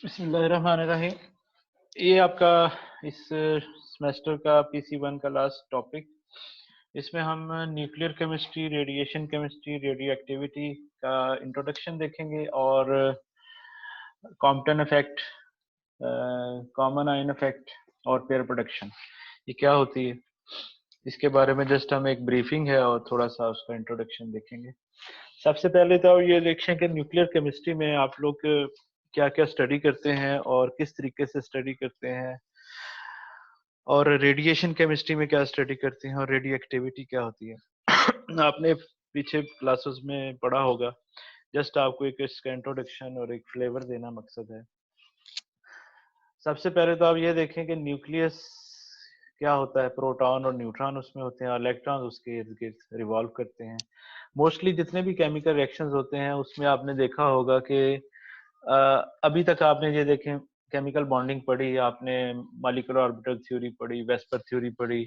बिस्मिल्लाहिर्रहमानिर्रहीम। ये आपका इस सेमेस्टर का पीसी 1 का लास्ट टॉपिक। इसमें हम nuclear chemistry, radiation chemistry, radio activity का इंट्रोडक्शन देखेंगे और Compton effect, common ion effect और पेयर प्रोडक्शन ये क्या होती है, इसके बारे में जस्ट हम एक ब्रीफिंग है और थोड़ा सा उसका इंट्रोडक्शन देखेंगे। सबसे पहले तो ये देखें कि न्यूक्लियर केमिस्ट्री में आप लोग क्या क्या स्टडी करते हैं और किस तरीके से स्टडी करते हैं, और रेडिएशन केमिस्ट्री में क्या स्टडी करते हैं और रेडियो एक्टिविटी क्या होती है। आपने पीछे क्लासेस में पढ़ा होगा। जस्ट आपको एक इसका इंट्रोडक्शन और एक फ्लेवर देना मकसद है। सबसे पहले तो आप ये देखें कि न्यूक्लियस क्या होता है। प्रोटॉन और न्यूट्रॉन उसमें होते हैं और इलेक्ट्रॉन उसके इर्द गिर्द रिवॉल्व करते हैं। मोस्टली जितने भी केमिकल रिएक्शंस होते हैं उसमें आपने देखा होगा कि अभी तक आपने ये देखें, केमिकल बॉन्डिंग पढ़ी आपने, मॉलिक्यूलर ऑर्बिटल थ्योरी पढ़ी, वेस्पर थ्योरी पढ़ी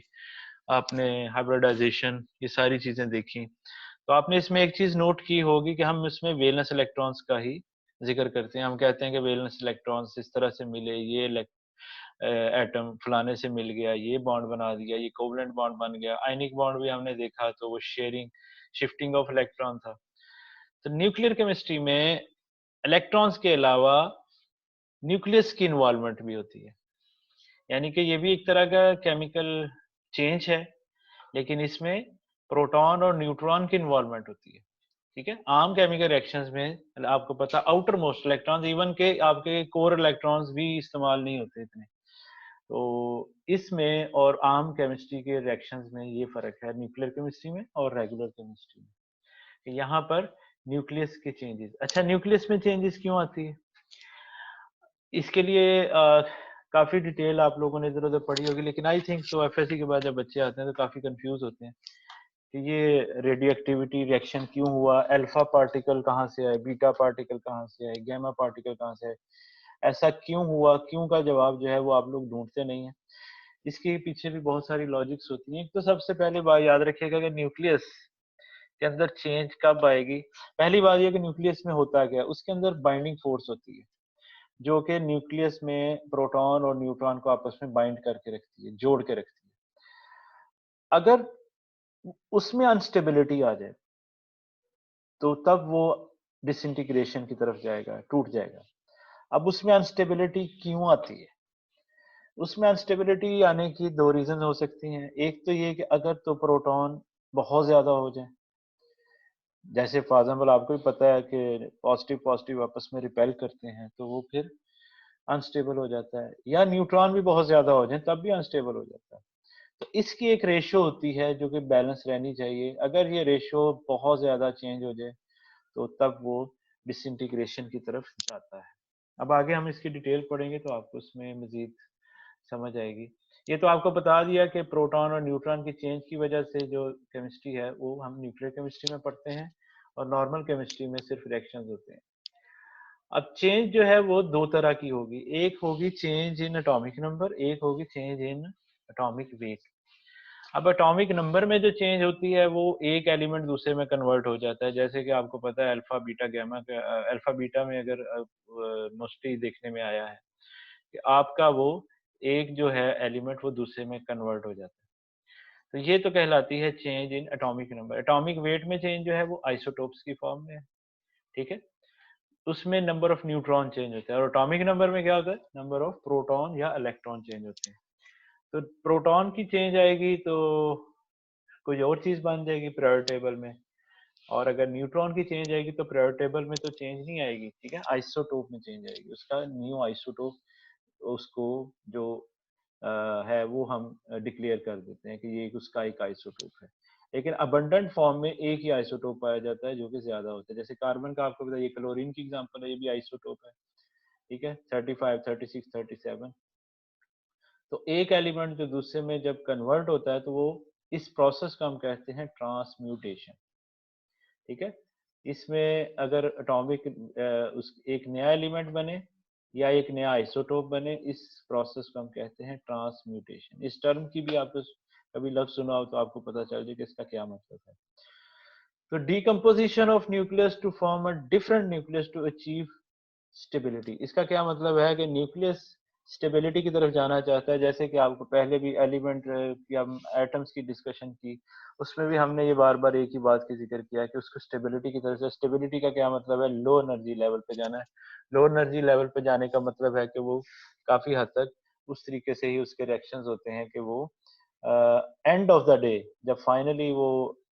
आपने, हाइब्रिडाइजेशन, ये सारी चीजें देखी। तो आपने इसमें एक चीज नोट की होगी कि हम इसमें वैलेंस इलेक्ट्रॉन्स का ही जिक्र करते हैं। हम कहते हैं कि वैलेंस इलेक्ट्रॉन्स इस तरह से मिले, ये एटम फलाने से मिल गया, ये बॉन्ड बना दिया, ये कोवलेंट बॉन्ड बन गया। आयनिक बॉन्ड भी हमने देखा तो वो शेयरिंग, शिफ्टिंग ऑफ इलेक्ट्रॉन था। तो न्यूक्लियर केमिस्ट्री में इलेक्ट्रॉन्स के अलावा न्यूक्लियस की इन्वॉल्वमेंट भी होती है, यानी कि ये भी एक तरह का केमिकल चेंज है, लेकिन इसमें प्रोटॉन और न्यूट्रॉन की इन्वॉल्वमेंट होती है। ठीक है, आम केमिकल रिएक्शंस में आपको पता आउटर मोस्ट इलेक्ट्रॉन्स, इवन के आपके कोर इलेक्ट्रॉन्स भी इस्तेमाल नहीं होते इतने। तो इसमें और आम केमिस्ट्री के रिएक्शंस में ये फर्क है न्यूक्लियर केमिस्ट्री में और रेगुलर केमिस्ट्री में। यहाँ पर न्यूक्लियस के चेंजेस, अच्छा न्यूक्लियस में चेंजेस क्यों आती है, इसके लिए काफी डिटेल आप लोगों ने इधर उधर पढ़ी होगी, लेकिन आई थिंक तो एफएससी के बाद जब बच्चे आते हैं तो काफी कंफ्यूज होते हैं कि ये रेडियो एक्टिविटी रिएक्शन क्यों हुआ, अल्फा पार्टिकल कहाँ से आए, बीटा पार्टिकल कहाँ से आए, गामा पार्टिकल कहाँ से आए, ऐसा क्यों हुआ। क्यों का जवाब जो है वो आप लोग ढूंढते नहीं है। इसके पीछे भी बहुत सारी लॉजिक्स होती हैं। एक तो सबसे पहले बात याद रखिएगा कि न्यूक्लियस के अंदर चेंज कब आएगी। पहली बात यह कि न्यूक्लियस में होता क्या है, उसके अंदर बाइंडिंग फोर्स होती है जो कि न्यूक्लियस में प्रोटॉन और न्यूट्रॉन को आपस में बाइंड करके रखती है, जोड़ के रखती है। अगर उसमें अनस्टेबिलिटी आ जाए तो तब वो डिसइंटीग्रेशन की तरफ जाएगा, टूट जाएगा। अब उसमें अनस्टेबिलिटी क्यों आती है, उसमें अनस्टेबिलिटी आने की दो रीजन हो सकती हैं। एक तो ये कि अगर तो प्रोटॉन बहुत ज्यादा हो जाए, जैसे फॉर एग्जाम्पल आपको भी पता है कि पॉजिटिव पॉजिटिव आपस में रिपेल करते हैं तो वो फिर अनस्टेबल हो जाता है, या न्यूट्रॉन भी बहुत ज्यादा हो जाए तब भी अनस्टेबल हो जाता है। तो इसकी एक रेशियो होती है जो कि बैलेंस रहनी चाहिए। अगर ये रेशियो बहुत ज्यादा चेंज हो जाए तो तब वो डिसइंटीग्रेशन की तरफ जाता है। अब आगे हम इसकी डिटेल पढ़ेंगे तो आपको इसमें मजीद समझ आएगी। ये तो आपको बता दिया कि प्रोटॉन और न्यूट्रॉन की चेंज की वजह से जो केमिस्ट्री है वो हम न्यूक्लियर केमिस्ट्री में पढ़ते हैं और नॉर्मल केमिस्ट्री में सिर्फ रिएक्शंस होते हैं। अब चेंज जो है वो दो तरह की होगी, एक होगी चेंज इन एटॉमिक नंबर, एक होगी चेंज इन एटॉमिक वेट। अब एटॉमिक नंबर में जो चेंज होती है वो एक एलिमेंट दूसरे में कन्वर्ट हो जाता है, जैसे कि आपको पता है अल्फा बीटा गामा का, अल्फा बीटा में अगर मोस्टली देखने में आया है कि आपका वो एक जो है एलिमेंट वो दूसरे में कन्वर्ट हो जाता है। तो ये तो कहलाती है change in atomic number. Atomic weight में चेंज जो है वो आइसोटोप्स की फॉर्म में है। ठीक है, उसमें नंबर ऑफ न्यूट्रॉन चेंज होता है, और एटॉमिक नंबर में क्या होता है, नंबर ऑफ प्रोटॉन या इलेक्ट्रॉन चेंज होते हैं। तो प्रोटॉन की चेंज आएगी तो कोई और चीज बन जाएगी पीरियोडिक टेबल में, और अगर न्यूट्रॉन की चेंज आएगी तो पीरियोडिक टेबल में तो चेंज नहीं आएगी। ठीक है, आइसोटोप में चेंज आएगी, उसका न्यू आइसोटोप, उसको जो है वो हम डिक्लेयर कर देते हैं कि ये उसका एक आइसोटोप है। लेकिन अबंडेंट फॉर्म में एक ही आइसोटोप पाया जाता है जो कि ज्यादा होता है। जैसे कार्बन का आपको बताइए, क्लोरीन की एग्जांपल है, ये भी आइसोटोप है। ठीक है, 35, 36, 37। तो एक एलिमेंट जो दूसरे में जब कन्वर्ट होता है तो वो, इस प्रोसेस को हम कहते हैं ट्रांसम्यूटेशन। ठीक है, इसमें अगर एटॉमिक उस एक नया एलिमेंट बने या एक नया आइसोटोप बने, इस प्रोसेस को हम कहते हैं ट्रांसम्यूटेशन। इस टर्म की भी आपको कभी लफ्ज सुना हो तो आपको पता चल जाए कि इसका क्या मतलब है। तो decomposition of nucleus to form a different nucleus to achieve stability. इसका क्या मतलब है कि न्यूक्लियस स्टेबिलिटी की तरफ जाना चाहता है। जैसे कि आपको पहले भी एलिमेंट या एटम्स की डिस्कशन की, उसमें भी हमने ये बार बार एक ही बात की जिक्र किया कि उसको स्टेबिलिटी की तरफ से। स्टेबिलिटी का क्या मतलब है? लो एनर्जी लेवल पे जाना है। लो एनर्जी लेवल पे जाने का मतलब है कि वो काफी हद तक उस तरीके से ही उसके रिएक्शंस होते हैं कि वो एंड ऑफ द डे जब फाइनली वो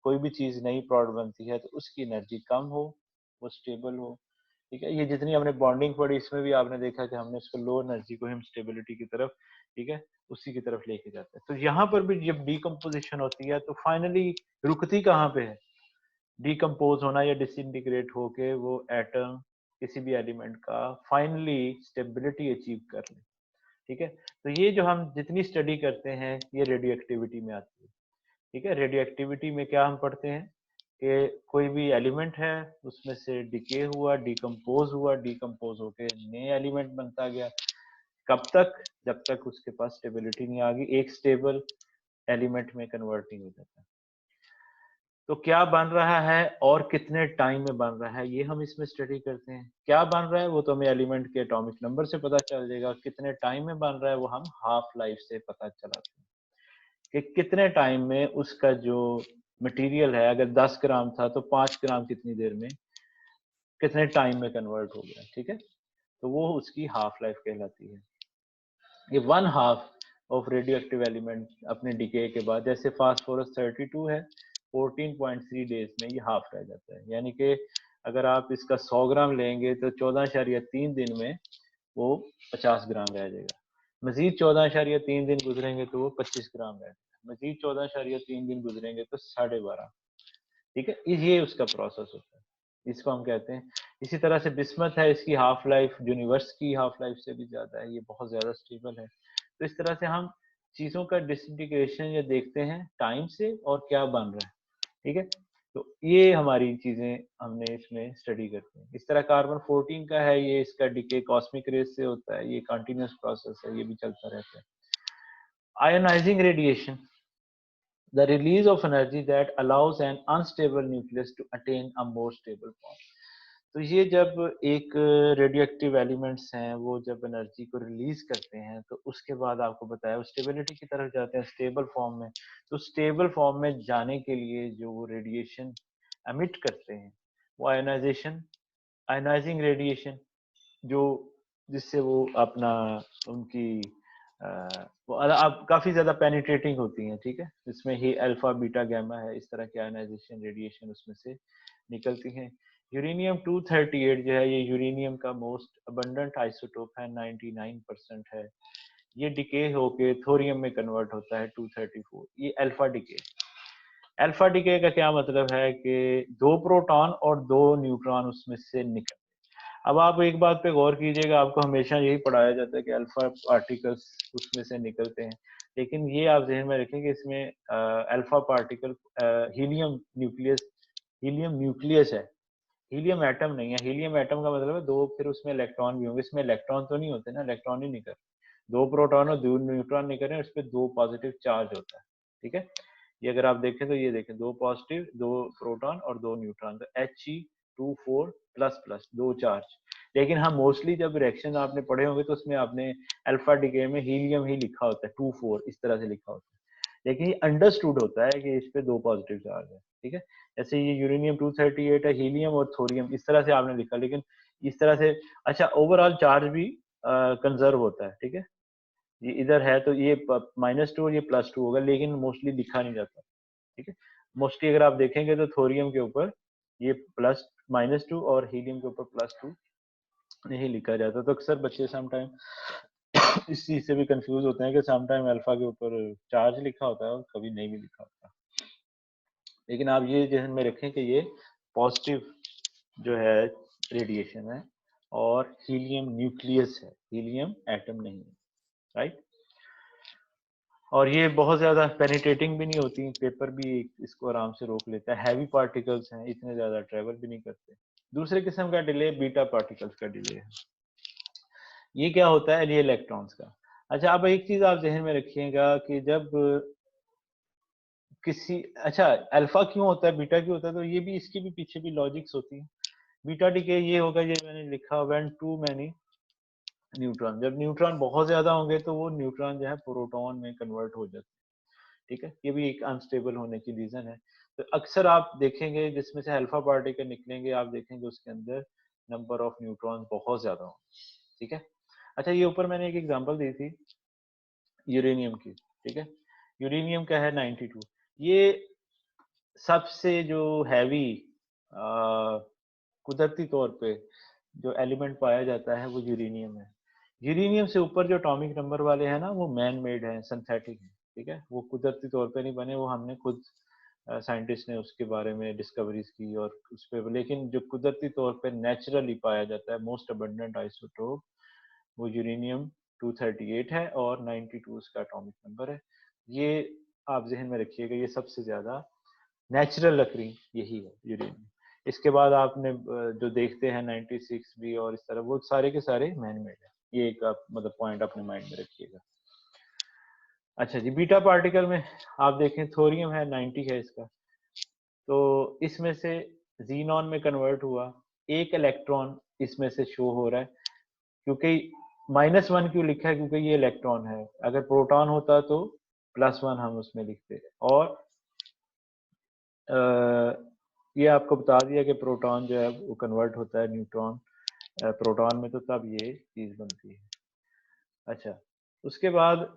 कोई भी चीज नई प्रोडक्ट बनती है तो उसकी एनर्जी कम हो, वो स्टेबल हो। ठीक है, ये जितनी हमने बॉन्डिंग पढ़ी इसमें भी आपने देखा कि हमने इसको लो एनर्जी को हम स्टेबिलिटी की तरफ, ठीक है, उसी की तरफ लेके जाते हैं। तो यहाँ पर भी जब डीकम्पोजिशन होती है तो फाइनली रुकती कहाँ पे है? डीकम्पोज होना या डिसइंटीग्रेट होके वो एटम किसी भी एलिमेंट का फाइनली स्टेबिलिटी अचीव कर ले। ठीक है, तो ये जो हम जितनी स्टडी करते हैं ये रेडियो एक्टिविटी में आती है। ठीक है, रेडियो एक्टिविटी में क्या हम पढ़ते हैं कि कोई भी एलिमेंट है उसमें से डिके हुआ, डिकम्पोज हुआ, डिकम्पोज होके नए एलिमेंट बनता गया। कब तक? जब तक उसके पास स्टेबिलिटी नहीं आ गई, एक स्टेबल एलिमेंट में कन्वर्ट नहीं हो जाता। तो क्या बन रहा है और कितने टाइम में बन रहा है ये हम इसमें स्टडी करते हैं। क्या बन रहा है वो तो हमें एलिमेंट के एटॉमिक नंबर से पता चल जाएगा, कितने टाइम में बन रहा है वो हम हाफ लाइफ से पता चलाते हैं कि कितने टाइम में उसका जो मटेरियल है, अगर 10 ग्राम था तो 5 ग्राम कितनी देर में, कितने टाइम में कन्वर्ट हो गया। ठीक है, तो वो उसकी हाफ लाइफ कहलाती है। ये 1/2 ऑफ रेडियो एक्टिव एलिमेंट अपने डिके के बाद, जैसे फास्फोरस 32 है, 14.3 डेज में ये हाफ रह जाता है। यानी कि अगर आप इसका 100 ग्राम लेंगे तो 14.3 दिन में वो 50 ग्राम रह जाएगा। मजीद 14.3 दिन गुजरेंगे तो वो 25 ग्राम रह जाएगा। मजीद 14.3 दिन गुजरेंगे तो 12.5। ठीक है, ये उसका प्रोसेस होता है, इसको हम कहते हैं। इसी तरह से बिस्मथ है, इसकी हाफ लाइफ यूनिवर्स की हाफ लाइफ से भी ज्यादा है, ये बहुत ज्यादा स्टेबल है। तो इस तरह से हम चीजों का डिसइंटीग्रेशन ये देखते हैं टाइम से और क्या बन रहा है। ठीक है, तो ये हमारी चीजें हमने इसमें स्टडी करते हैं। इस तरह कार्बन 14 का है, ये इसका डिके कॉस्मिक रेज से होता है, ये कंटिन्यूस प्रोसेस है, ये भी चलता रहता है। Ionising radiation, the release of energy that allows an unstable nucleus to attain a more stable form। तो ये जब एक रेडियोएक्टिव एलिमेंट्स हैं वो जब एनर्जी को रिलीज करते हैं तो उसके बाद आपको बताया वो स्टेबिलिटी की तरफ जाते हैं, स्टेबल फॉर्म में। तो स्टेबल फॉर्म में जाने के लिए जो वो रेडिएशन एमिट करते हैं वो आयोनाइजेशन, आयोनाइजिंग रेडिएशन, जो जिससे वो अपना उनकी वो अब काफी ज्यादा पेनिट्रेटिंग होती हैं। ठीक है, इसमें ही अल्फा बीटा गामा है, इस तरह के आयनाइजेशन रेडिएशन उसमें से निकलती हैं। यूरेनियम 238 जो है ये यूरेनियम का मोस्ट अबंडेंट आइसोटोप है, 99% है। ये डिके होके थोरियम में कन्वर्ट होता है 234, ये अल्फा डिके। अल्फा डिके का क्या मतलब है कि 2 प्रोटॉन और 2 न्यूट्रॉन उसमें से निकल। अब आप एक बात पे गौर कीजिएगा, आपको हमेशा यही पढ़ाया जाता है कि अल्फा पार्टिकल्स उसमें से निकलते हैं, लेकिन ये आप जहन में रखें कि इसमें alpha particle helium nucleus, helium nucleus है, हीलियम एटम नहीं है। हीलियम एटम का मतलब है दो, फिर उसमें इलेक्ट्रॉन भी होंगे, इसमें इलेक्ट्रॉन तो नहीं होते ना, इलेक्ट्रॉन ही निकल, 2 प्रोटॉन और 2 न्यूट्रॉन निकल रहे हैं, उस पर 2 पॉजिटिव चार्ज होता है। ठीक है, ये अगर आप देखें तो ये देखें 2 पॉजिटिव, 2 प्रोटॉन और 2 न्यूट्रॉन, तो He2 4++, 2 चार्ज। लेकिन हाँ मोस्टली जब रिएक्शन आपने पढ़े होंगे तो उसमें आपने अल्फा डिके में हीलियम ही लिखा होता है, 2 4 इस तरह से लिखा होता है, लेकिन ये अंडरस्टूड होता है कि इस पे 2 पॉजिटिव चार्ज है। ठीक है, जैसे ये यूरेनियम 238 है, हीलियम और थोरियम इस तरह से आपने लिखा, लेकिन इस तरह से अच्छा ओवरऑल चार्ज भी कंजर्व होता है। ठीक है, ये इधर है तो ये -2 और ये +2 होगा, लेकिन मोस्टली लिखा नहीं जाता। ठीक है, मोस्टली अगर आप देखेंगे तो थोरियम के ऊपर ये प्लस -2 और हीलियम के ऊपर +2 नहीं लिखा जाता। तो अक्सर बच्चे सम टाइम इस चीज से भी कंफ्यूज होते हैं कि सम टाइम अल्फा के ऊपर चार्ज लिखा होता है और कभी नहीं भी लिखा होता। लेकिन आप ये ध्यान में रखें कि ये पॉजिटिव जो है रेडिएशन है और हीलियम न्यूक्लियस है, हीलियम एटम नहीं है। राइट, और ये बहुत ज्यादा पेनिट्रेटिंग भी नहीं होती, पेपर भी इसको आराम से रोक लेता है, हैवी पार्टिकल्स हैं, इतने ज्यादा ट्रेवल भी नहीं करते। दूसरे किस्म का डिले बीटा पार्टिकल्स का डिले है। ये क्या होता है? ये इलेक्ट्रॉन्स का। अच्छा, अब एक चीज आप जहन में रखिएगा कि जब किसी, अच्छा अल्फा क्यों होता है बीटा क्यों होता है, तो ये भी इसकी भी पीछे भी लॉजिक्स होती है। बीटा डीके ये होगा, ये मैंने लिखा व्हेन टू मैनी न्यूट्रॉन, जब न्यूट्रॉन बहुत ज्यादा होंगे तो वो न्यूट्रॉन जो है प्रोटॉन में कन्वर्ट हो जाते हैं। ठीक है, ये भी एक अनस्टेबल होने की रीजन है। तो अक्सर आप देखेंगे जिसमें से अल्फा पार्टिकल निकलेंगे, आप देखेंगे उसके अंदर नंबर ऑफ न्यूट्रॉन बहुत ज्यादा हो। ठीक है, अच्छा ये ऊपर मैंने एक एग्जांपल दी थी यूरेनियम की। ठीक है, यूरेनियम का है 92, ये सबसे जो हैवी कुदरती तौर पे जो एलिमेंट पाया जाता है वो यूरेनियम है। यूरेनियम से ऊपर जो एटॉमिक नंबर वाले हैं ना, वो मैन मेड हैं, सिंथेटिक हैं। ठीक है, वो कुदरती तौर पे नहीं बने, वो हमने खुद साइंटिस्ट ने उसके बारे में डिस्कवरीज की और उस पे, लेकिन जो कुदरती तौर पे नेचुरली पाया जाता है मोस्ट अबंडेंट आइसोटोप, वो यूरेनियम 238 है और 92 उसका एटॉमिक नंबर है। ये आप जहन में रखिएगा, ये सबसे ज्यादा नेचुरल लकड़ी यही है यूरेनियम। इसके बाद आपने जो देखते हैं 96 भी और इस तरह, वो सारे के सारे मैन मेड है। ये एक आप मतलब पॉइंट अपने माइंड में रखिएगा। अच्छा जी, बीटा पार्टिकल में आप देखें थोरियम है 90 है इसका, तो इसमें से जीनॉन में कन्वर्ट हुआ, एक इलेक्ट्रॉन इसमें से शो हो रहा है, क्योंकि -1 क्यों लिखा है, क्योंकि ये इलेक्ट्रॉन है। अगर प्रोटॉन होता तो +1 हम उसमें लिखते। और ये आपको बता दिया कि प्रोटॉन जो है वो कन्वर्ट होता है न्यूट्रॉन प्रोटॉन में, तो तब ये चीज बनती है। अच्छा, उसके बाद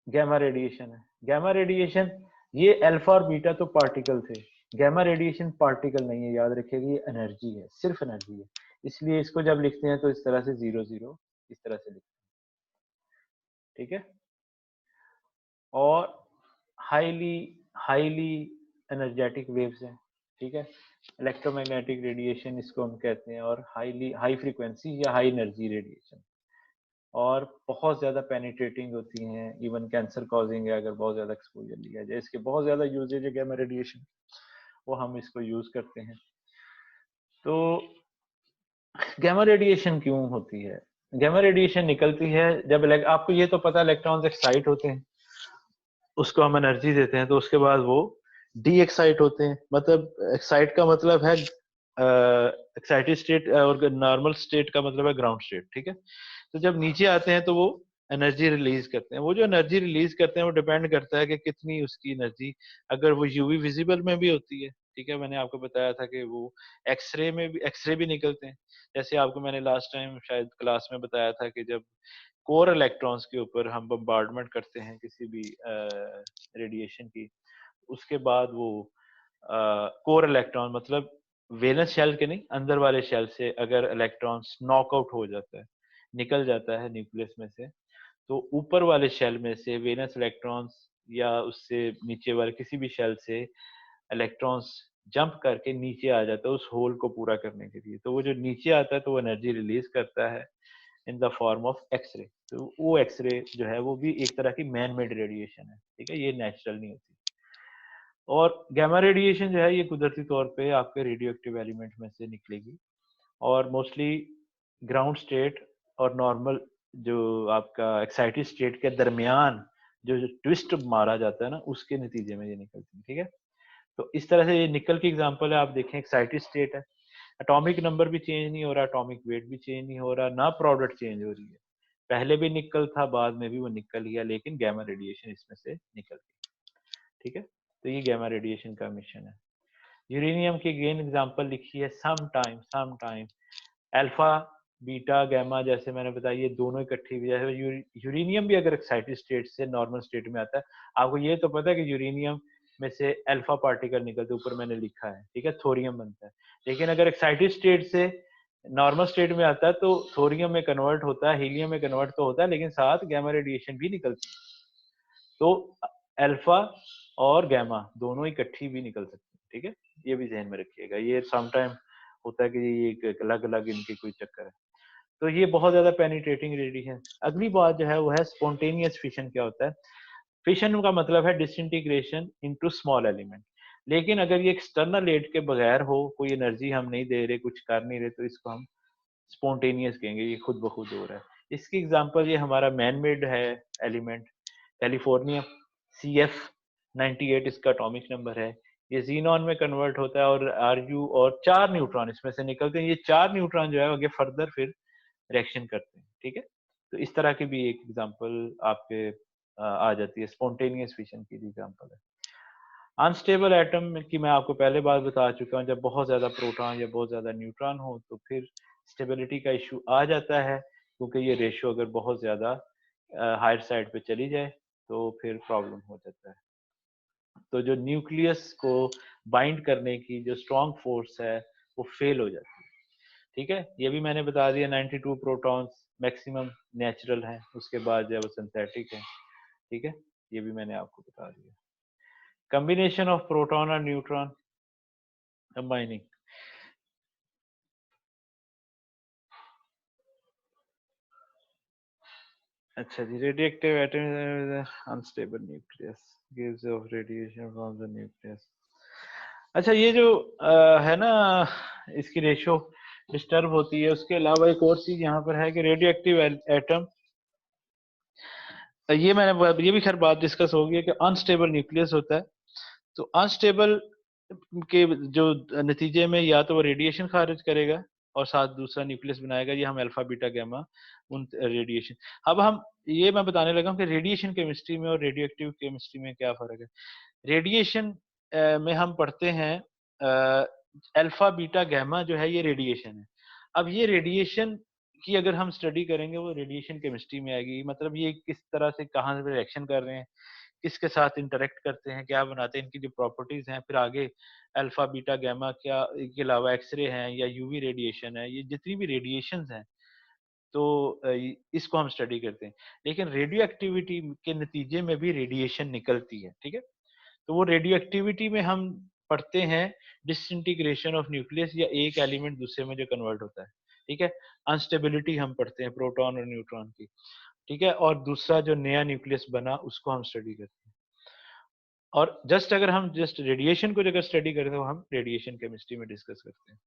गैमा रेडिएशन है। गैमा रेडिएशन, ये अल्फा और बीटा तो पार्टिकल थे, गैमा रेडिएशन पार्टिकल नहीं है, याद रखिएगा, ये एनर्जी है, सिर्फ एनर्जी है। इसलिए इसको जब लिखते हैं तो इस तरह से 0 0 इस तरह से लिखते हैं। ठीक है, और हाईली हाईली एनर्जेटिक वेव्स हैं। ठीक है, इलेक्ट्रोमैग्नेटिक रेडिएशन इसको हम कहते हैं, और हाई फ्रीक्वेंसी या हाई एनर्जी रेडिएशन, और बहुत ज्यादा पेनिट्रेटिंग होती हैं, इवन कैंसर कॉजिंग है अगर बहुत ज्यादा एक्सपोजर लिया जाए। इसके बहुत ज्यादा यूजेज है गैमा रेडिएशन, वो हम इसको यूज करते हैं। तो गैमा रेडिएशन क्यों होती है? गैमा रेडिएशन निकलती है जब आपको ये तो पता है इलेक्ट्रॉन्स एक्साइट होते हैं, उसको हम एनर्जी देते हैं, तो उसके बाद वो डी एक्साइट होते हैं। मतलब एक्साइट का मतलब है एक्साइटेड स्टेट, और नॉर्मल स्टेट का मतलब है ग्राउंड स्टेट। ठीक है, तो जब नीचे आते हैं तो वो एनर्जी रिलीज करते हैं। वो जो एनर्जी रिलीज करते हैं वो डिपेंड करता है कि कितनी उसकी एनर्जी, अगर वो यूवी विजिबल में भी होती है। ठीक है, मैंने आपको बताया था कि वो एक्सरे में भी, एक्सरे भी निकलते हैं। जैसे आपको मैंने लास्ट टाइम शायद क्लास में बताया था कि जब कोर इलेक्ट्रॉन्स के ऊपर हम बम्बार्डमेंट करते हैं किसी भी रेडिएशन की, उसके बाद वो कोर इलेक्ट्रॉन मतलब वेलेंस शेल के नहीं, अंदर वाले शेल से अगर इलेक्ट्रॉन्स नॉकआउट हो जाता है, निकल जाता है न्यूक्लियस में से, तो ऊपर वाले शेल में से वेलेंस इलेक्ट्रॉन्स या उससे नीचे वाले किसी भी शेल से इलेक्ट्रॉन्स जंप करके नीचे आ जाता है उस होल को पूरा करने के लिए। तो वो जो नीचे आता है तो वो एनर्जी रिलीज करता है in the form of X-ray. तो वो एक्सरे जो है वो भी एक तरह की मैन मेड रेडिएशन है। ठीक है, ये नेचुरल नहीं होती। और गामा रेडिएशन जो है ये कुदरती तौर पे आपके रेडियो एक्टिव एलिमेंट में से निकलेगी, और मोस्टली ग्राउंड स्टेट और नॉर्मल जो आपका एक्साइटेड स्टेट के दरमियान जो ट्विस्ट मारा जाता है ना, उसके नतीजे में ये निकलती है। ठीक है, तो इस तरह से ये निकल की एग्जांपल है। आप देखें एक्साइटेड स्टेट है, एटॉमिक नंबर भी चेंज नहीं हो रहा, एटॉमिक वेट भी चेंज नहीं हो रहा, ना प्रोडक्ट चेंज हो रही है। पहले भी निकल था, बाद में भी वो निकल गया, लेकिन गैमा रेडिएशन इसमें से निकल गई। ठीक है, तो ये गैमा रेडिएशन का मिशन है। यूरेनियम की गेन एग्जांपल लिखी है, some time alpha beta gamma, जैसे मैंने बताया ये दोनों इकट्ठी भी, जैसे यूरेनियम भी अगर एक्साइटेड स्टेट से नॉर्मल स्टेट में आता है, आपको ये तो पता है कि यूरेनियम में से अल्फा पार्टिकल निकलते, ऊपर मैंने लिखा है। ठीक है, थोरियम बनता है। लेकिन अगर एक्साइटेड स्टेट से नॉर्मल स्टेट में आता है तो थोरियम में कन्वर्ट होता है, हीलियम में कन्वर्ट तो होता है, लेकिन साथ गैमा रेडिएशन भी निकलती है। तो अल्फा और गैमा दोनों इकट्ठी भी निकल सकती है। ठीक है, ये भी ध्यान में रखिएगा, ये समटाइम होता है कि ये अलग अलग इनके कोई चक्कर है। तो ये बहुत ज्यादा पेनिट्रेटिंग रेडिएशन। अगली बात जो है वो है स्पॉन्टेनियस फिशन। क्या होता है? फिशन का मतलब है डिसइंटीग्रेशन इनटू स्मॉल एलिमेंट। लेकिन अगर ये एक्सटर्नल एड के बगैर हो, कोई एनर्जी हम नहीं दे रहे, कुछ कर नहीं रहे, तो इसको हम स्पॉन्टेनियस कहेंगे, ये खुद ब खुद हो रहा है। इसकी एग्जांपल ये हमारा मैन मेड है एलिमेंट कैलिफोर्नियम, CF 98 इसका एटॉमिक नंबर है। ये जीनॉन में कन्वर्ट होता है और Ru और 4 न्यूट्रॉन इसमें से निकलते हैं। ये 4 न्यूट्रॉन जो है आगे फर्दर फिर रिएक्शन करते हैं, ठीक है। तो इस तरह की भी एक एग्जांपल आपके आ जाती है, स्पॉन्टेनियस फिशन की एग्जांपल है। अनस्टेबल एटम की मैं आपको पहले बात बता चुका हूँ, जब बहुत ज्यादा प्रोटॉन या बहुत ज्यादा न्यूट्रॉन हो तो फिर स्टेबिलिटी का इशू आ जाता है, क्योंकि ये रेशियो अगर बहुत ज्यादा हायर साइड पे चली जाए तो फिर प्रॉब्लम हो जाता है। तो जो न्यूक्लियस को बाइंड करने की जो स्ट्रॉन्ग फोर्स है वो फेल हो जाती है, ठीक है। ये भी मैंने बता दिया, 92 प्रोटॉन्स मैक्सिमम नेचुरल हैं, उसके बाद जो है वो सिंथेटिक है, ठीक है। ये भी मैंने आपको बता दिया। कॉम्बिनेशन ऑफ प्रोटॉन और न्यूट्रॉन कंबाइनिंग। अच्छा जी, radioactive atom unstable nucleus gives off radiation from the nucleus. अच्छा, ये जो है ना, इसकी रेशो डिस्टर्ब होती है। उसके अलावा एक और चीज यहाँ पर है कि रेडियोएक्टिव एटम, ये भी खैर बात डिस्कस होगी है कि अनस्टेबल न्यूक्लियस होता है। तो अनस्टेबल के जो नतीजे में या तो वो रेडिएशन खारिज करेगा और साथ दूसरा न्यूक्लियस बनाएगा, ये हम अल्फा बीटा गामा उन रेडिएशन। अब हम ये मैं बताने लगा हूँ कि रेडिएशन केमिस्ट्री में और रेडियोएक्टिव केमिस्ट्री में क्या फर्क है। रेडिएशन में हम पढ़ते हैं अल्फा बीटा गामा जो है ये रेडिएशन है। अब ये रेडिएशन की अगर हम स्टडी करेंगे वो रेडिएशन केमिस्ट्री में आएगी, मतलब ये किस तरह से कहाँ से रिएक्शन कर रहे हैं, किसके साथ इंटरेक्ट करते हैं, क्या बनाते हैं, इनकी जो प्रॉपर्टीज हैं, फिर आगे अल्फा बीटा गामा क्या, इसके अलावा एक्सरे हैं या यूवी रेडिएशन है, ये जितनी भी रेडिएशंस हैं तो इसको हम स्टडी करते हैं। लेकिन रेडियो एक्टिविटी के नतीजे में भी रेडिएशन निकलती है, ठीक है। तो वो रेडियो एक्टिविटी में हम पढ़ते हैं डिसइंटीग्रेशन ऑफ न्यूक्लियस, या एक एलिमेंट दूसरे में जो कन्वर्ट होता है, ठीक है। अनस्टेबिलिटी हम पढ़ते हैं प्रोटॉन और न्यूट्रॉन की, ठीक है। और दूसरा जो नया न्यूक्लियस बना उसको हम स्टडी करते हैं। और जस्ट अगर हम जस्ट रेडिएशन को अगर स्टडी करें तो हम रेडिएशन केमिस्ट्री में डिस्कस करते हैं।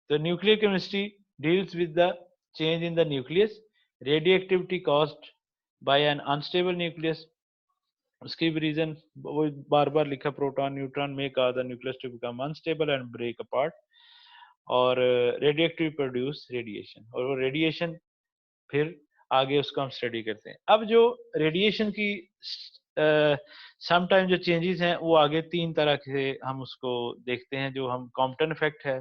तो nuclear chemistry deals with the change in the nucleus, radioactivity caused by an unstable nucleus. उसकी भी रीजन वो बार बार लिखा, proton neutron make the nucleus to become unstable and break apart, और रेडियोएक्टिव प्रोड्यूस रेडिएशन, और वो रेडिएशन फिर आगे उसको हम स्टडी करते हैं। अब जो रेडिएशन की समटाइम जो चेंजेस हैं वो आगे तीन तरह से हम उसको देखते हैं, जो हम कॉम्पटन इफेक्ट है,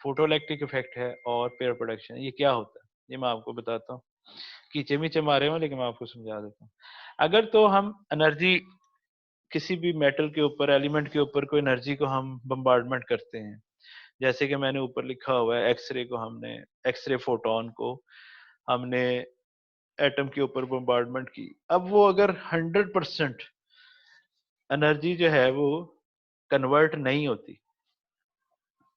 फोटोइलेक्ट्रिक इफेक्ट है और पेयर प्रोडक्शन। ये क्या होता है ये मैं आपको बताता हूँ, कीचे मीचे मारे हुए लेकिन मैं आपको समझा देता हूँ। अगर तो हम एनर्जी किसी भी मेटल के ऊपर, एलिमेंट के ऊपर कोई एनर्जी को हम बम्बार्डमेंट करते हैं, जैसे कि मैंने ऊपर लिखा हुआ है एक्सरे को, हमने एक्सरे फोटोन को हमने एटम के ऊपर बम्बार्डमेंट की। अब वो अगर 100% एनर्जी जो है वो कन्वर्ट नहीं होती,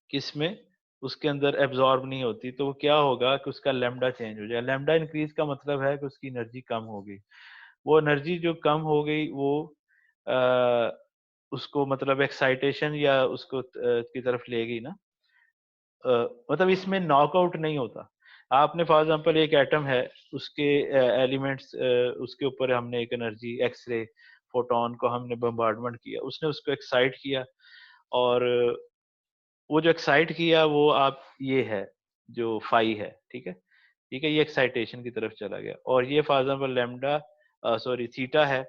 किसमें, उसके अंदर एब्जॉर्ब नहीं होती, तो वो क्या होगा कि उसका लैम्डा चेंज हो जाए। लैम्डा इंक्रीज का मतलब है कि उसकी एनर्जी कम हो गई। वो एनर्जी जो कम हो गई वो आ, उसको मतलब एक्साइटेशन या उसको की तरफ ले गई ना, मतलब इसमें नॉकआउट नहीं होता। आपने फॉर एग्जांपल एक एटम है, उसके एलिमेंट्स, उसके ऊपर हमने एक एनर्जी एक्सरे फोटोन को हमने बम्बार्डमेंट किया, उसने उसको एक्साइट किया, और वो जो एक्साइट किया वो आप ये है जो फाई है, ठीक है, ठीक है। ये एक्साइटेशन की तरफ चला गया, और ये for example lambda, sorry theta है,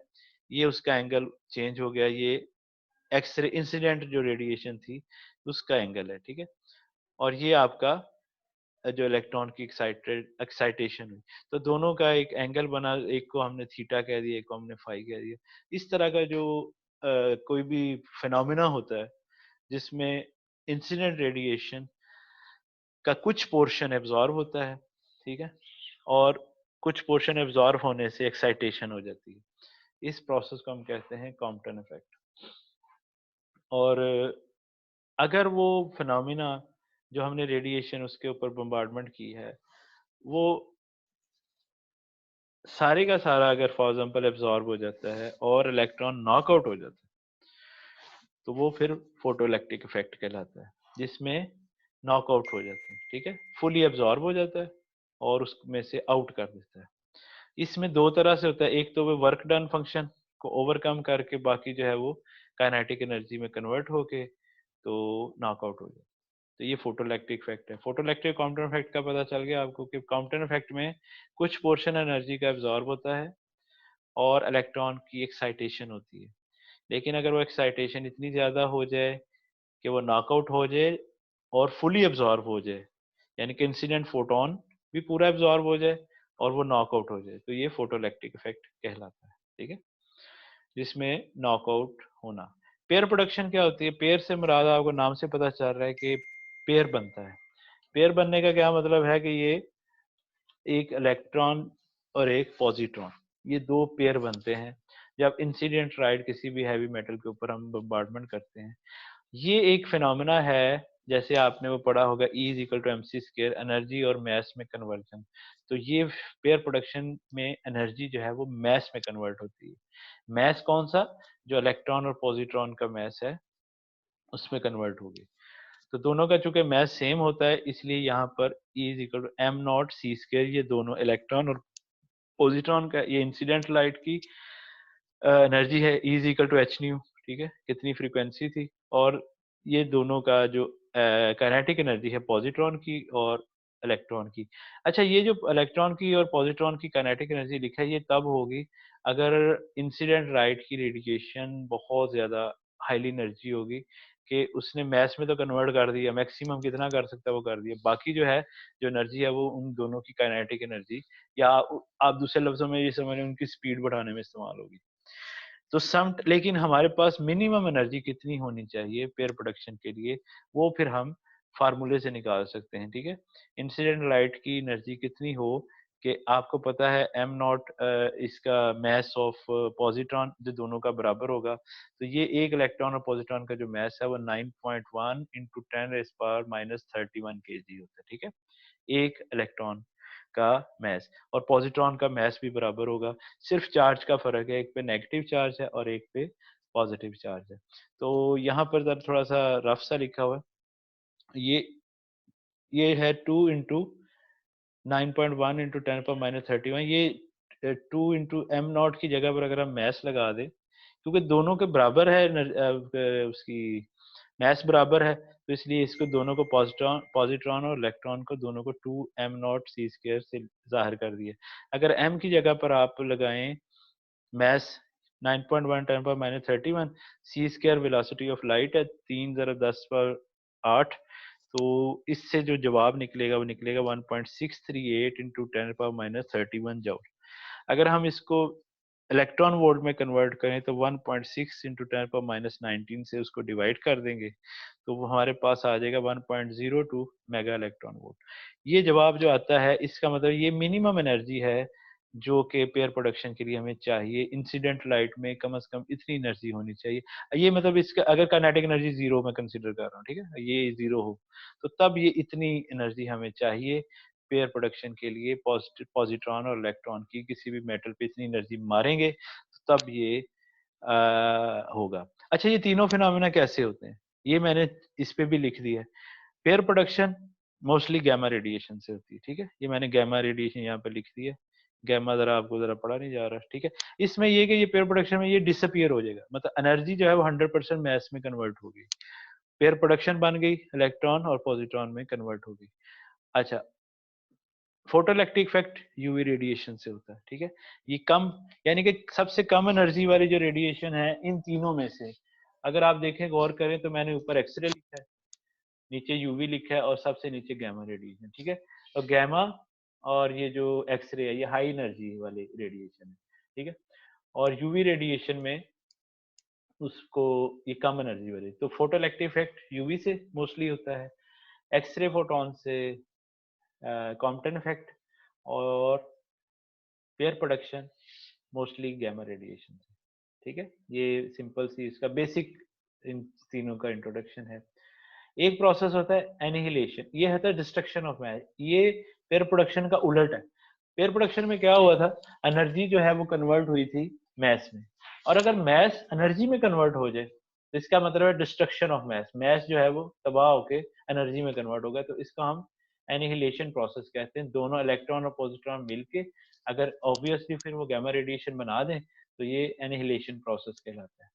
ये उसका एंगल चेंज हो गया, ये एक्सरे इंसिडेंट जो रेडिएशन थी उसका एंगल है, ठीक है। और ये आपका जो इलेक्ट्रॉन की एक्साइटेशन हुई, तो दोनों का एक एंगल बना, एक को हमने थीटा कह दिया, एक को हमने फाई कह दिया। इस तरह का जो कोई भी फिनोमिना होता है जिसमें इंसिडेंट रेडिएशन का कुछ पोर्शन एब्जॉर्ब होता है, ठीक है, और कुछ पोर्शन एब्जॉर्ब होने से एक्साइटेशन हो जाती है, इस प्रोसेस को हम कहते हैं कॉम्पटन इफेक्ट। और अगर वो फिनोमिना जो हमने रेडिएशन उसके ऊपर बम्बार्डमेंट की है वो सारे का सारा अगर फॉर एग्जांपल एब्जॉर्ब हो जाता है और इलेक्ट्रॉन नॉकआउट हो जाता है, तो वो फिर फोटोइलेक्ट्रिक इफेक्ट कहलाता है, जिसमें नॉकआउट हो जाते हैं, ठीक है, फुली एब्जॉर्ब हो जाता है और उसमें से आउट कर देता है। इसमें दो तरह से होता है, एक तो वो वर्क डन फंक्शन को ओवरकम करके बाकी जो है वो काइनेटिक एनर्जी में कन्वर्ट होके तो नॉकआउट हो जाए। तो ये फोटोइलेक्ट्रिक इफेक्ट है। फोटोइलेक्ट्रिक काउंटर इफेक्ट का पता चल गया आपको कि काउंटर इफेक्ट में कुछ पोर्शन एनर्जी का एब्जॉर्ब होता है और इलेक्ट्रॉन की एक्साइटेशन होती है। लेकिन अगर वो एक्साइटेशन इतनी ज़्यादा हो जाए कि वो नॉकआउट हो जाए और फुली एब्जॉर्ब हो जाए, यानी कि इंसिडेंट फोटोन भी पूरा एब्जॉर्ब हो जाए और वो नॉकआउट हो जाए, तो ये फोटोइलेक्ट्रिक इफेक्ट कहलाता है। ठीक है, जिसमें नॉकआउट होना। पेयर प्रोडक्शन क्या होती है? पेयर से मुराद आपको नाम से पता चल रहा है कि पेयर बनता है। पेयर बनने का क्या मतलब है कि ये एक इलेक्ट्रॉन और एक पॉजिट्रॉन, ये दो पेयर बनते हैं जब इंसिडेंट लाइट किसी भी हैवी मेटल के ऊपर हम बम्बार्डमेंट करते हैं। ये एक फिनोमेना है, जैसे आपने वो पढ़ा होगा E is equal to MC square, energy और मैस में कन्वर्जन। तो ये पेयर प्रोडक्शन में एनर्जी जो है वो मैस में कन्वर्ट होती है। मैस कौन सा? जो इलेक्ट्रॉन और पॉजिट्रॉन का मैस है उसमें कन्वर्ट होगी। तो दोनों का चूंकि मैस सेम होता है, इसलिए यहाँ पर E is equal to M naught C square, ये दोनों इलेक्ट्रॉन और पॉजिट्रॉन का, ये इंसिडेंट लाइट की एनर्जी है E is equal to h nu. ठीक है, कितनी फ्रीक्वेंसी थी, और ये दोनों का जो काइनेटिक एनर्जी है पॉजिट्रॉन की और इलेक्ट्रॉन की। अच्छा, ये जो इलेक्ट्रॉन की और पॉजिट्रॉन की काइनेटिक एनर्जी लिखा है, ये तब होगी अगर इंसिडेंट लाइट की रेडिएशन बहुत ज़्यादा हाईली एनर्जी होगी कि उसने मैस में तो कन्वर्ट कर दिया, मैक्सिमम कितना कर सकता है वो कर दिया, बाकी जो है जो एनर्जी है वो उन दोनों की काइनेटिक एनर्जी, या आप दूसरे लफ्जों में ये समझ उनकी स्पीड बढ़ाने में इस्तेमाल होगी। तो सम, लेकिन हमारे पास मिनिमम एनर्जी कितनी होनी चाहिए पेयर प्रोडक्शन के लिए, वो फिर हम फार्मूले से निकाल सकते हैं। ठीक है, इंसिडेंट लाइट की एनर्जी कितनी हो कि आपको पता है एम नॉट इसका मैस ऑफ पॉजिट्रॉन जो दोनों का बराबर होगा, तो ये एक इलेक्ट्रॉन और पॉजिट्रॉन का जो मैस है वो 9.1 इंटू 10⁻³ kg होता है। ठीक है, एक इलेक्ट्रॉन का मैस, और पॉजिट्रॉन का मैस भी बराबर होगा, सिर्फ चार्ज का फर्क है, एक पे नेगेटिव चार्ज है और एक पे पॉजिटिव चार्ज है। तो यहाँ पर जरा थोड़ा सा रफ सा लिखा हुआ है, ये है 2 × 9.1 × 10⁻³ ये 2 × m0 की जगह पर अगर हम मैस लगा दें, क्योंकि दोनों के बराबर है उसकी मैस बराबर है, तो इसलिए इसको दोनों को पॉजिट्रॉन और इलेक्ट्रॉन को दोनों को 2m0c² से जाहिर कर दिया। अगर m की जगह पर आप लगाएं mess 9.1 10⁻³ c² velocity of light है 3 × 10⁸ तो इससे जो जवाब निकलेगा वो निकलेगा 1.638 × 10⁻³ जूल। अगर हम इसको इलेक्ट्रॉन वोल्ट में कन्वर्ट करें तो 1.6 × 10⁻19 से उसको डिवाइड कर देंगे तो वो हमारे पास आ जाएगा 1.02 मेगा इलेक्ट्रॉन वोल्ट। ये जवाब जो आता है इसका मतलब ये मिनिमम एनर्जी है जो कि पेयर प्रोडक्शन के लिए हमें चाहिए। इंसिडेंट लाइट में कम से कम इतनी एनर्जी होनी चाहिए। ये मतलब इसका अगर काइनेटिक एनर्जी जीरो में कंसीडर कर रहा हूँ, ठीक है, ये जीरो हो तो तब ये इतनी एनर्जी हमें चाहिए पेयर प्रोडक्शन के लिए। पॉजिट्रॉन और इलेक्ट्रॉन की किसी भी मेटल पे इतनी एनर्जी मारेंगे तो तब ये होगा। अच्छा, ये तीनों फिनोमेना कैसे होते हैं ये मैंने इस पे भी लिख दिया है। Pair production mostly gamma radiation से होती है। ठीक है, ये मैंने गैमा रेडिएशन यहाँ पे लिख दिया। गैमा जरा आपको जरा पढ़ा नहीं जा रहा। ठीक है, इसमें ये कि ये पेयर प्रोडक्शन में ये डिसअपियर हो जाएगा, मतलब एनर्जी जो है वो 100% मैस में कन्वर्ट होगी। पेयर प्रोडक्शन बन गई, इलेक्ट्रॉन और पॉजिट्रॉन में कन्वर्ट होगी। अच्छा, फोटोइलेक्ट्रिक इफेक्ट यूवी रेडिएशन से होता है। ठीक है, ये कम, यानी कि सबसे कम एनर्जी वाली जो रेडिएशन है इन तीनों में से, अगर आप देखें गौर करें तो मैंने ऊपर एक्सरे लिखा है, नीचे यूवी लिखा है और सबसे नीचे गैमा रेडिएशन। ठीक है, तो गैमा और ये जो एक्सरे है ये हाई एनर्जी वाले रेडिएशन है। ठीक है, और यूवी रेडिएशन में उसको ये कम एनर्जी वाली, तो फोटोइलेक्ट्रिक इफेक्ट यूवी से मोस्टली होता है, एक्सरे फोटोन से कॉम्पटन इफेक्ट, और pair production mostly gamma radiation से। ठीक है, ये सिंपल सी इसका बेसिक इन तीनों का इंट्रोडक्शन है। एक प्रोसेस होता है एनिहिलेशन, ये होता है डिस्ट्रक्शन ऑफ मैस, ये पेयर प्रोडक्शन का उलट है। पेयर प्रोडक्शन में क्या हुआ था, एनर्जी जो है वो कन्वर्ट हुई थी मैस में, और अगर मैस एनर्जी में कन्वर्ट हो जाए तो इसका मतलब है डिस्ट्रक्शन ऑफ मैस, मैस जो है वो तबाह होके एनर्जी में कन्वर्ट हो गया, तो इसको हम एनिहिलेशन प्रोसेस कहते हैं। दोनों इलेक्ट्रॉन और पॉजिट्रॉन मिलके अगर ऑब्वियसली फिर वो गैमा रेडिएशन बना दें तो ये एनिहिलेशन प्रोसेस कहलाता है।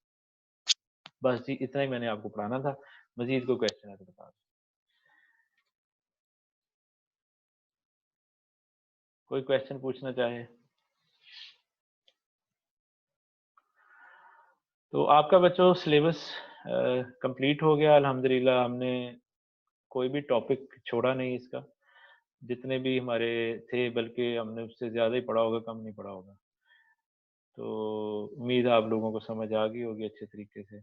बस जी इतना ही मैंने आपको पढ़ाना था। मज़ीद कोई क्वेश्चन है तो बता दें। कोई क्वेश्चन पूछना चाहे? तो आपका बच्चों सिलेबस कंप्लीट हो गया अल्हम्दुलिल्लाह। हमने कोई भी टॉपिक छोड़ा नहीं इसका। जितने भी हमारे थे बल्कि हमने उससे ज़्यादा ही पढ़ा होगा, कम नहीं पढ़ा होगा। तो उम्मीद है आप लोगों को समझ आ गई होगी अच्छे तरीके से।